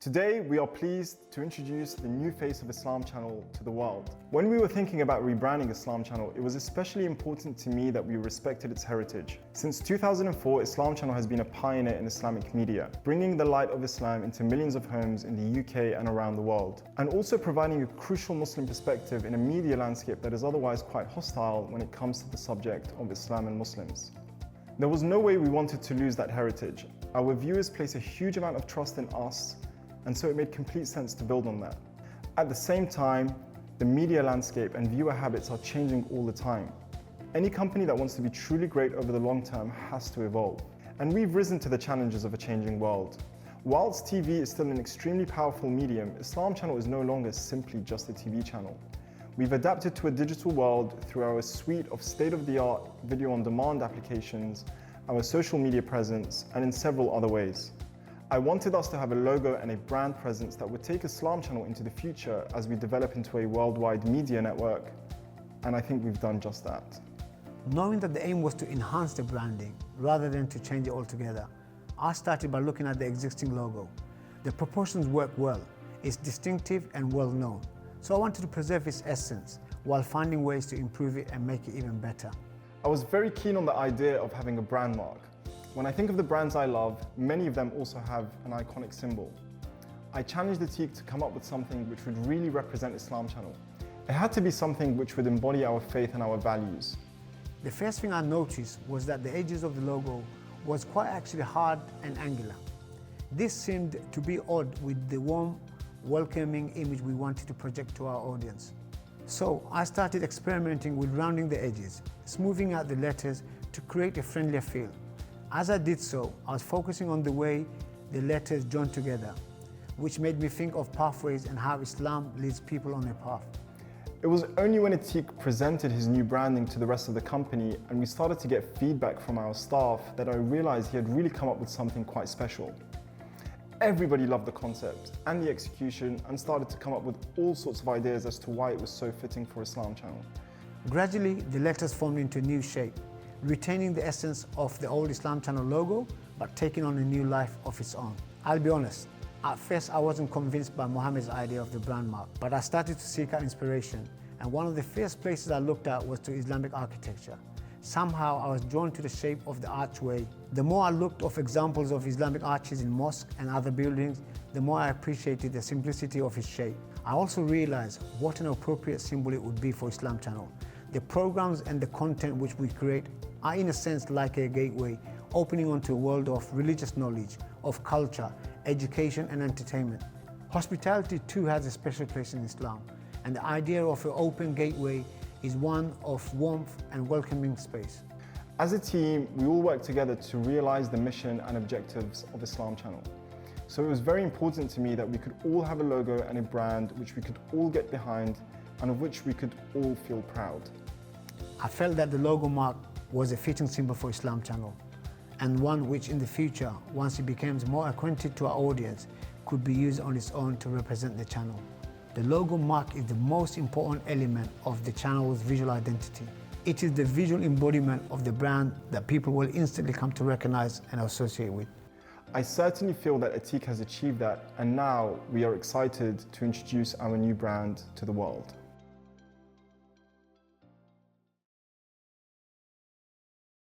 Today, we are pleased to introduce the new face of Islam Channel to the world. When we were thinking about rebranding Islam Channel, it was especially important to me that we respected its heritage. Since 2004, Islam Channel has been a pioneer in Islamic media, bringing the light of Islam into millions of homes in the UK and around the world, and also providing a crucial Muslim perspective in a media landscape that is otherwise quite hostile when it comes to the subject of Islam and Muslims. There was no way we wanted to lose that heritage. Our viewers place a huge amount of trust in us, and so it made complete sense to build on that. At the same time, the media landscape and viewer habits are changing all the time. Any company that wants to be truly great over the long term has to evolve. And we've risen to the challenges of a changing world. Whilst TV is still an extremely powerful medium, Islam Channel is no longer simply just a TV channel. We've adapted to a digital world through our suite of state-of-the-art video-on-demand applications, our social media presence, and in several other ways. I wanted us to have a logo and a brand presence that would take Islam Channel into the future as we develop into a worldwide media network, and I think we've done just that. Knowing that the aim was to enhance the branding rather than to change it altogether, I started by looking at the existing logo. The proportions work well, it's distinctive and well known, so I wanted to preserve its essence while finding ways to improve it and make it even better. I was very keen on the idea of having a brand mark. When I think of the brands I love, many of them also have an iconic symbol. I challenged Atique to come up with something which would really represent Islam Channel. It had to be something which would embody our faith and our values. The first thing I noticed was that the edges of the logo was quite actually hard and angular. This seemed to be odd with the warm, welcoming image we wanted to project to our audience. So I started experimenting with rounding the edges, smoothing out the letters to create a friendlier feel. As I did so, I was focusing on the way the letters joined together, which made me think of pathways and how Islam leads people on a path. It was only when Atique presented his new branding to the rest of the company and we started to get feedback from our staff that I realized he had really come up with something quite special. Everybody loved the concept and the execution and started to come up with all sorts of ideas as to why it was so fitting for Islam Channel. Gradually, the letters formed into a new shape, retaining the essence of the old Islam Channel logo, but taking on a new life of its own. I'll be honest, at first I wasn't convinced by Mohamed's idea of the brand mark, but I started to seek out inspiration, and one of the first places I looked at was to Islamic architecture. Somehow I was drawn to the shape of the archway. The more I looked at examples of Islamic arches in mosques and other buildings, the more I appreciated the simplicity of its shape. I also realized what an appropriate symbol it would be for Islam Channel. The programs and the content which we create are in a sense like a gateway, opening onto a world of religious knowledge, of culture, education and entertainment. Hospitality too has a special place in Islam, and the idea of an open gateway is one of warmth and welcoming space. As a team, we all worked together to realize the mission and objectives of Islam Channel. So it was very important to me that we could all have a logo and a brand which we could all get behind and of which we could all feel proud. I felt that the logo mark was a fitting symbol for Islam Channel, and one which in the future, once it becomes more acquainted to our audience, could be used on its own to represent the channel. The logo mark is the most important element of the channel's visual identity. It is the visual embodiment of the brand that people will instantly come to recognize and associate with. I certainly feel that Atique has achieved that, and now we are excited to introduce our new brand to the world.